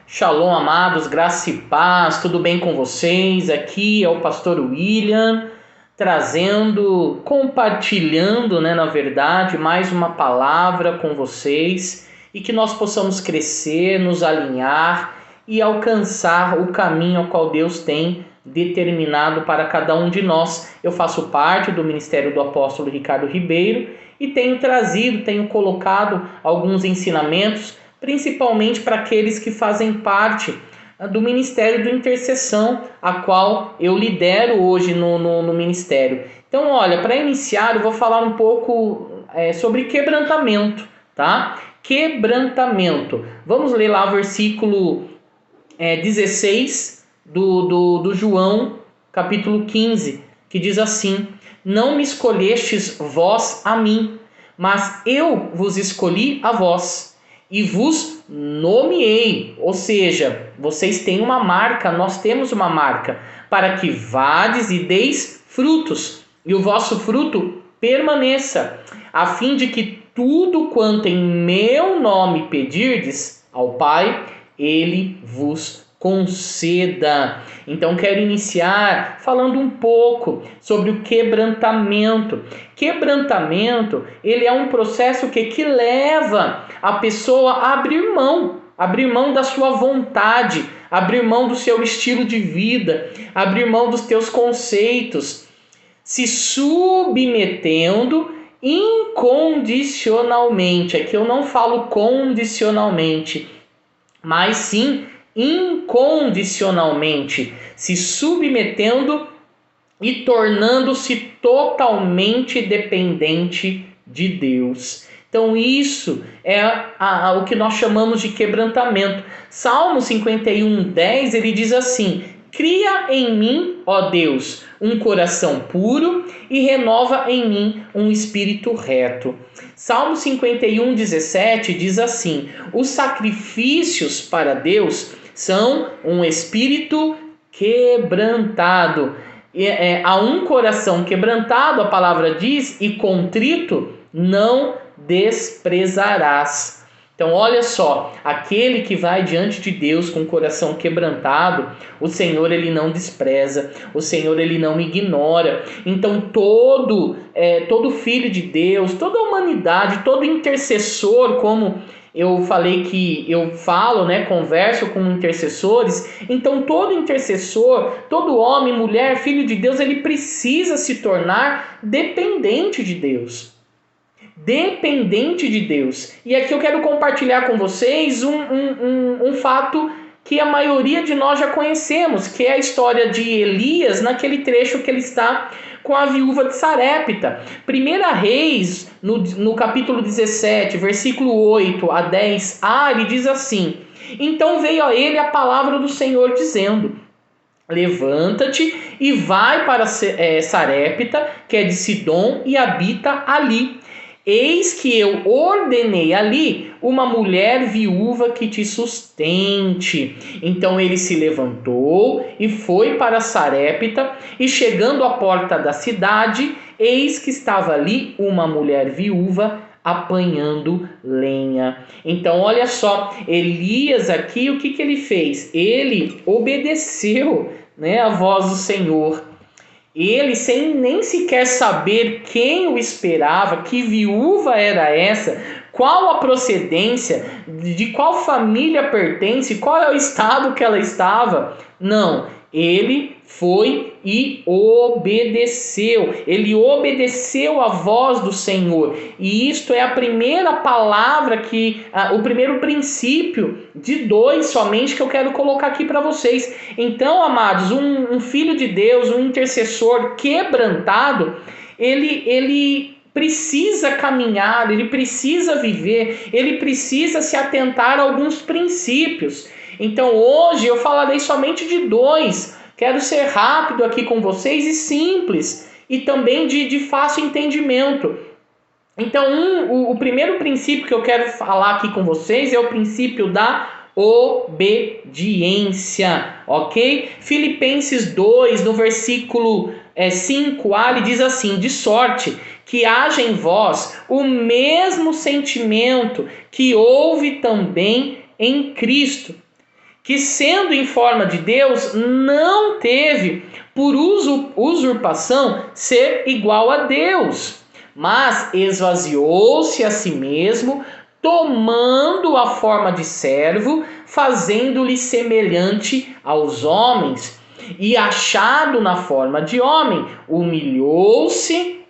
Shalom, amados, graça e paz, tudo bem com vocês? Aqui é o pastor William, compartilhando, na verdade, mais uma palavra com vocês e que nós possamos crescer, nos alinhar e alcançar o caminho ao qual Deus tem determinado para cada um de nós. Eu faço parte do ministério do apóstolo Ricardo Ribeiro e tenho colocado alguns ensinamentos, principalmente para aqueles que fazem parte do Ministério de Intercessão, a qual eu lidero hoje no Ministério. Então, olha, para iniciar eu vou falar um pouco sobre quebrantamento, tá? Quebrantamento. Vamos ler lá o versículo 16 do João, capítulo 15, que diz assim: Não me escolhestes vós a mim, mas eu vos escolhi a vós e vos nomeei. Ou seja, vocês têm uma marca, nós temos uma marca, para que vades e deis frutos, e o vosso fruto permaneça, a fim de que tudo quanto em meu nome pedirdes ao Pai, Ele vos conceda. Então quero iniciar falando um pouco sobre o quebrantamento. Quebrantamento, ele é um processo que leva a pessoa a abrir mão da sua vontade, abrir mão do seu estilo de vida, abrir mão dos teus conceitos, se submetendo incondicionalmente. Aqui eu não falo condicionalmente, mas sim incondicionalmente, se submetendo e tornando-se totalmente dependente de Deus. Então isso é o que nós chamamos de quebrantamento. Salmo 51:10, ele diz assim: Cria em mim, ó Deus, um coração puro e renova em mim um espírito reto. Salmo 51:17 diz assim: Os sacrifícios para Deus são um espírito quebrantado. A um coração quebrantado, a palavra diz, e contrito não desprezarás. Então olha só, aquele que vai diante de Deus com o coração quebrantado, o Senhor ele não despreza, o Senhor ele não ignora. Então todo filho de Deus, toda a humanidade, todo intercessor, como eu falei que eu falo, converso com intercessores, então todo intercessor, todo homem, mulher, filho de Deus, ele precisa se tornar dependente de Deus. Dependente de Deus. E aqui eu quero compartilhar com vocês um fato que a maioria de nós já conhecemos, que é a história de Elias, naquele trecho que ele está com a viúva de Sarepta. 1 Reis, no capítulo 17, versículo 8 a 10a, ele diz assim: Então veio a ele a palavra do Senhor dizendo: Levanta-te e vai para Sarepta, que é de Sidom, e habita ali. Eis que eu ordenei ali uma mulher viúva que te sustente. Então ele se levantou e foi para Sarepta, e chegando à porta da cidade, eis que estava ali uma mulher viúva apanhando lenha. Então olha só, Elias aqui, o que ele fez? Ele obedeceu, a voz do Senhor. Ele, sem nem sequer saber quem o esperava, que viúva era essa, qual a procedência, de qual família pertence, qual é o estado que ela estava. Não, ele foi e obedeceu. Ele obedeceu a voz do Senhor. E isto é a primeira palavra, o primeiro princípio de 2 somente que eu quero colocar aqui para vocês. Então, amados, um filho de Deus, um intercessor quebrantado, ele precisa caminhar, ele precisa viver, ele precisa se atentar a alguns princípios. Então hoje eu falarei somente de 2. Quero ser rápido aqui com vocês e simples, e também de fácil entendimento. Então o primeiro princípio que eu quero falar aqui com vocês é o princípio da obediência, ok? Filipenses 2, no versículo 5a, ele diz assim: De sorte que haja em vós o mesmo sentimento que houve também em Cristo, que sendo em forma de Deus, não teve por usurpação ser igual a Deus, mas esvaziou-se a si mesmo, tomando a forma de servo, fazendo-lhe semelhante aos homens, e achado na forma de homem, humilhou-se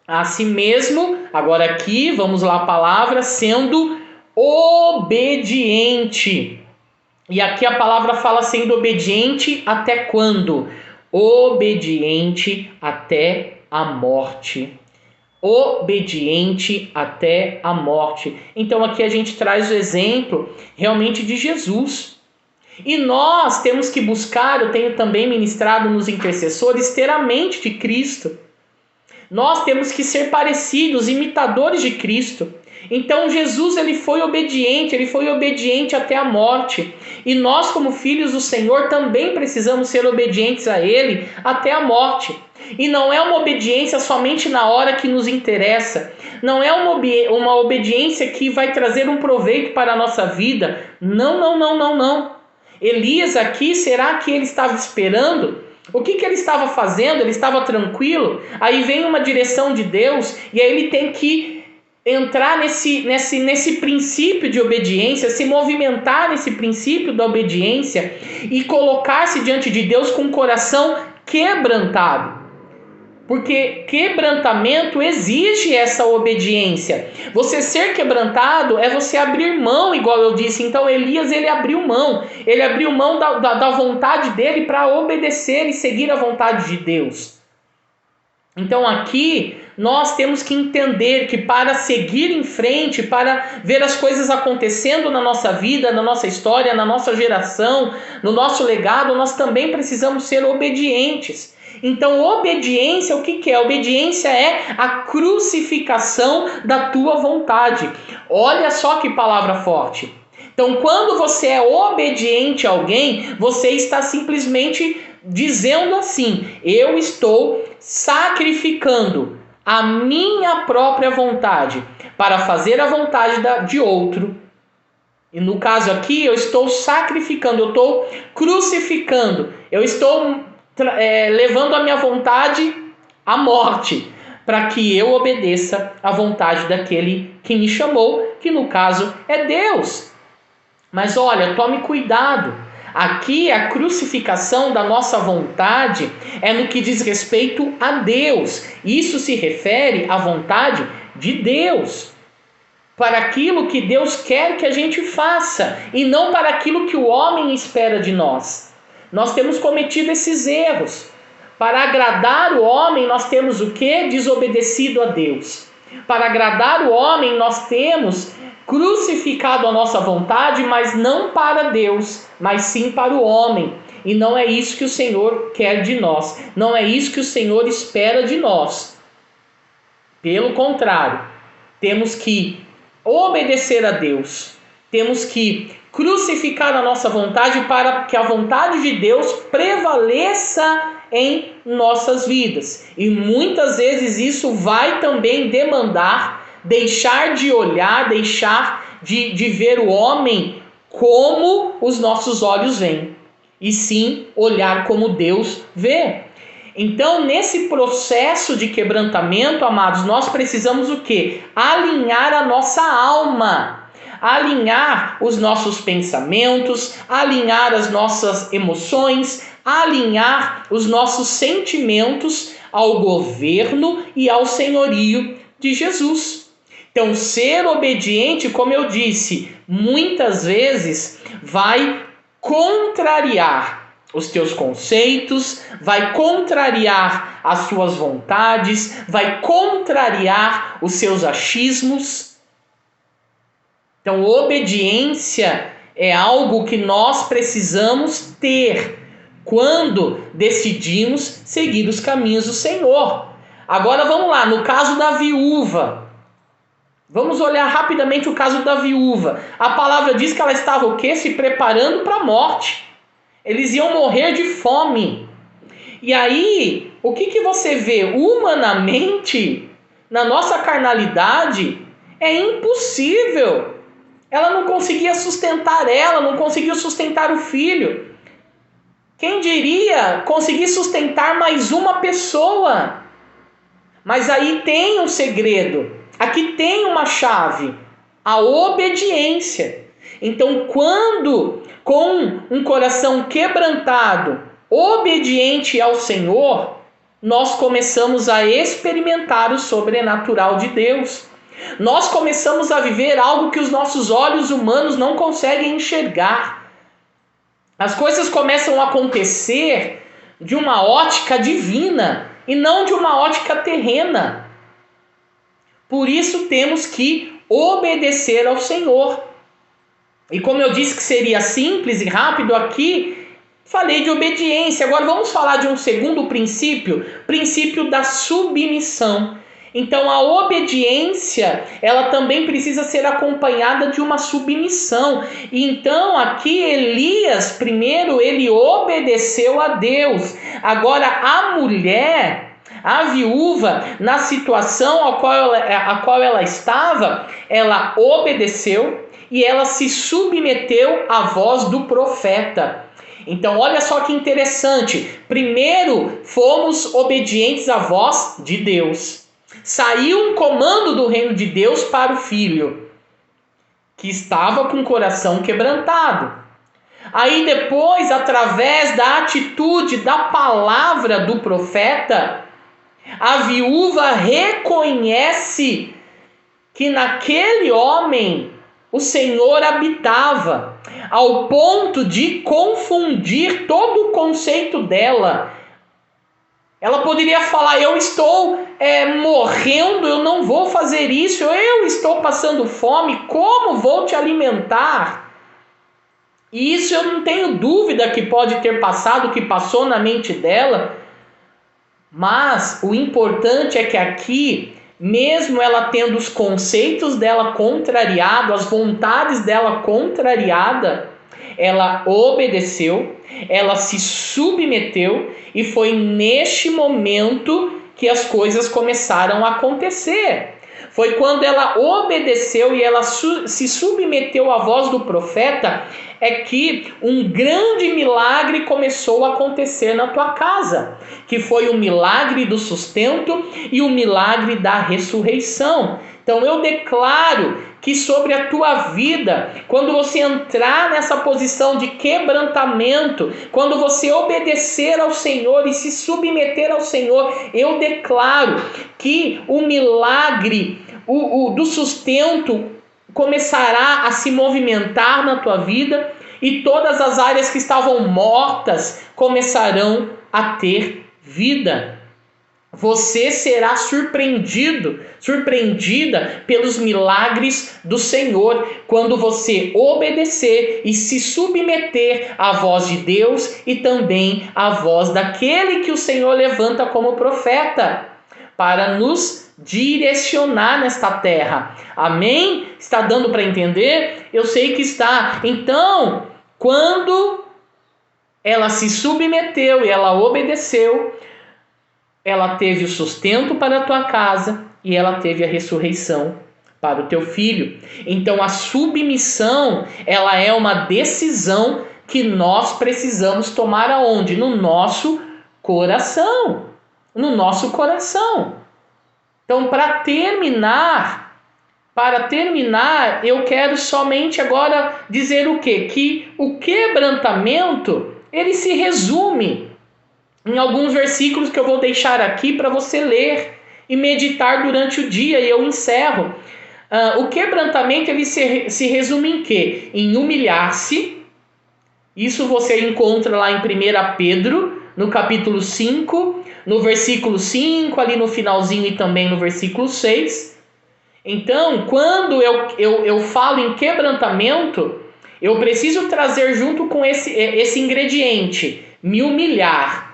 a si mesmo. Agora aqui, vamos lá a palavra, sendo obediente. E aqui a palavra fala sendo obediente até quando? Obediente até a morte. Obediente até a morte. Então aqui a gente traz o exemplo realmente de Jesus. E nós temos que buscar, eu tenho também ministrado nos intercessores, ter a mente de Cristo. Nós temos que ser parecidos, imitadores de Cristo. Então Jesus ele foi obediente até a morte. E nós, como filhos do Senhor, também precisamos ser obedientes a Ele até a morte. E não é uma obediência somente na hora que nos interessa. Não é uma obediência que vai trazer um proveito para a nossa vida. Não. Elias aqui, será que ele estava esperando? O que ele estava fazendo? Ele estava tranquilo? Aí vem uma direção de Deus e aí ele tem que entrar nesse princípio de obediência, se movimentar nesse princípio da obediência e colocar-se diante de Deus com o coração quebrantado. Porque quebrantamento exige essa obediência. Você ser quebrantado é você abrir mão, igual eu disse. Então Elias ele abriu mão. Ele abriu mão da vontade dele para obedecer e seguir a vontade de Deus. Então aqui nós temos que entender que para seguir em frente, para ver as coisas acontecendo na nossa vida, na nossa história, na nossa geração, no nosso legado, nós também precisamos ser obedientes. Então obediência, o que é? Obediência é a crucificação da tua vontade. Olha só que palavra forte. Então quando você é obediente a alguém, você está simplesmente dizendo assim: eu estou sacrificando a minha própria vontade para fazer a vontade de outro. E no caso aqui, eu estou sacrificando, eu estou crucificando, eu estou levando a minha vontade à morte, para que eu obedeça à vontade daquele que me chamou, que no caso é Deus. Mas olha, tome cuidado. Aqui a crucificação da nossa vontade é no que diz respeito a Deus. Isso se refere à vontade de Deus, para aquilo que Deus quer que a gente faça, e não para aquilo que o homem espera de nós. Nós temos cometido esses erros. Para agradar o homem, nós temos o quê? Desobedecido a Deus. Para agradar o homem, nós temos crucificado a nossa vontade, mas não para Deus, mas sim para o homem. E não é isso que o Senhor quer de nós. Não é isso que o Senhor espera de nós. Pelo contrário, temos que obedecer a Deus. Temos que crucificar a nossa vontade para que a vontade de Deus prevaleça em nossas vidas. E muitas vezes isso vai também demandar deixar de olhar, deixar de ver o homem como os nossos olhos veem, e sim olhar como Deus vê. Então, nesse processo de quebrantamento, amados, nós precisamos o quê? Alinhar a nossa alma, alinhar os nossos pensamentos, alinhar as nossas emoções, alinhar os nossos sentimentos ao governo e ao senhorio de Jesus. Então, ser obediente, como eu disse, muitas vezes vai contrariar os teus conceitos, vai contrariar as suas vontades, vai contrariar os seus achismos. Então, obediência é algo que nós precisamos ter quando decidimos seguir os caminhos do Senhor. Agora vamos lá, no caso da viúva. Vamos olhar rapidamente o caso da viúva. A palavra diz que ela estava o quê? Se preparando para a morte. Eles iam morrer de fome. E aí, o que você vê? Humanamente, na nossa carnalidade, é impossível Ela não conseguia sustentar ela, não conseguiu sustentar o filho. Quem diria conseguir sustentar mais uma pessoa? Mas aí tem um segredo. Aqui tem uma chave. A obediência. Então, quando com um coração quebrantado, obediente ao Senhor, nós começamos a experimentar o sobrenatural de Deus. Nós começamos a viver algo que os nossos olhos humanos não conseguem enxergar. As coisas começam a acontecer de uma ótica divina e não de uma ótica terrena. Por isso temos que obedecer ao Senhor. E como eu disse que seria simples e rápido aqui, falei de obediência. Agora vamos falar de um segundo princípio, princípio da submissão. Então a obediência, ela também precisa ser acompanhada de uma submissão. E então aqui Elias, primeiro ele obedeceu a Deus. Agora a mulher, a viúva, na situação a qual ela estava, ela obedeceu e ela se submeteu à voz do profeta. Então olha só que interessante. Primeiro fomos obedientes à voz de Deus. Saiu um comando do reino de Deus para o filho, que estava com o coração quebrantado. Aí depois, através da atitude, da palavra do profeta, a viúva reconhece que naquele homem o Senhor habitava, ao ponto de confundir todo o conceito dela. Ela poderia falar, eu estou morrendo, eu não vou fazer isso, eu estou passando fome, como vou te alimentar? E isso eu não tenho dúvida que pode ter passado, que passou na mente dela, mas o importante é que aqui, mesmo ela tendo os conceitos dela contrariados, as vontades dela contrariadas, ela obedeceu, ela se submeteu e foi neste momento que as coisas começaram a acontecer. Foi quando ela obedeceu e ela se submeteu à voz do profeta é que um grande milagre começou a acontecer na tua casa, que foi o milagre do sustento e o milagre da ressurreição. Então eu declaro que sobre a tua vida, quando você entrar nessa posição de quebrantamento, quando você obedecer ao Senhor e se submeter ao Senhor, eu declaro que o milagre do sustento começará a se movimentar na tua vida e todas as áreas que estavam mortas começarão a ter vida. Você será surpreendida pelos milagres do Senhor quando você obedecer e se submeter à voz de Deus e também à voz daquele que o Senhor levanta como profeta para nos direcionar nesta terra. Amém? Está dando para entender? Eu sei que está. Então, quando ela se submeteu e ela obedeceu, ela teve o sustento para a tua casa e ela teve a ressurreição para o teu filho. Então a submissão, ela é uma decisão que nós precisamos tomar aonde? No nosso coração. No nosso coração. Então para terminar, eu quero somente agora dizer o quê? Que o quebrantamento, ele se resume em alguns versículos que eu vou deixar aqui para você ler e meditar durante o dia, e eu encerro. O quebrantamento ele se resume em quê? Em humilhar-se. Isso você encontra lá em 1 Pedro, no capítulo 5, no versículo 5, ali no finalzinho e também no versículo 6. Então, quando eu falo em quebrantamento, eu preciso trazer junto com esse ingrediente, me humilhar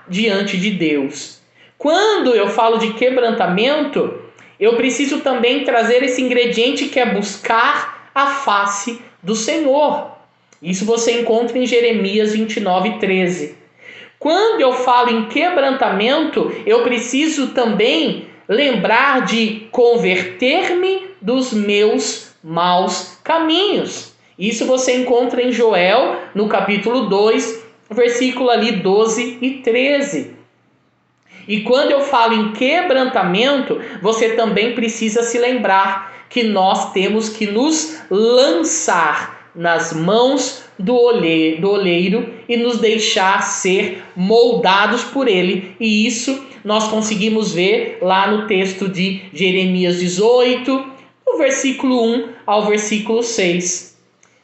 diante de Deus. Quando eu falo de quebrantamento, eu preciso também trazer esse ingrediente que é buscar a face do Senhor. Isso você encontra em Jeremias 29:13. Quando eu falo em quebrantamento, eu preciso também lembrar de converter-me dos meus maus caminhos. Isso você encontra em Joel, no capítulo 2, versículo ali 12 e 13. E quando eu falo em quebrantamento, você também precisa se lembrar que nós temos que nos lançar nas mãos do oleiro e nos deixar ser moldados por ele. E isso nós conseguimos ver lá no texto de Jeremias 18, do versículo 1 ao versículo 6.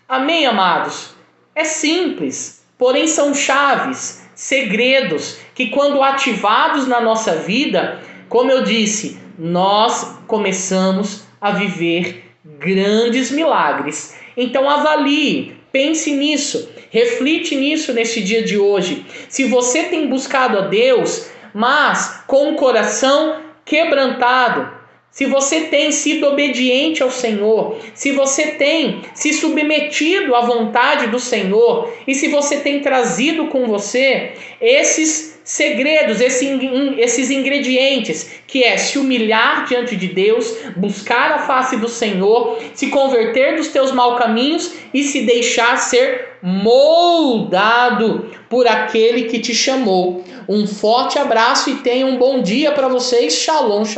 Amém, amados? É simples, porém são chaves, segredos que, quando ativados na nossa vida, como eu disse, nós começamos a viver grandes milagres. Então avalie, pense nisso, reflite nisso nesse dia de hoje. Se você tem buscado a Deus, mas com o coração quebrantado, se você tem sido obediente ao Senhor, se você tem se submetido à vontade do Senhor, e se você tem trazido com você esses segredos, esses ingredientes, que é se humilhar diante de Deus, buscar a face do Senhor, se converter dos teus maus caminhos e se deixar ser moldado por aquele que te chamou. Um forte abraço e tenha um bom dia para vocês. Shalom, shalom.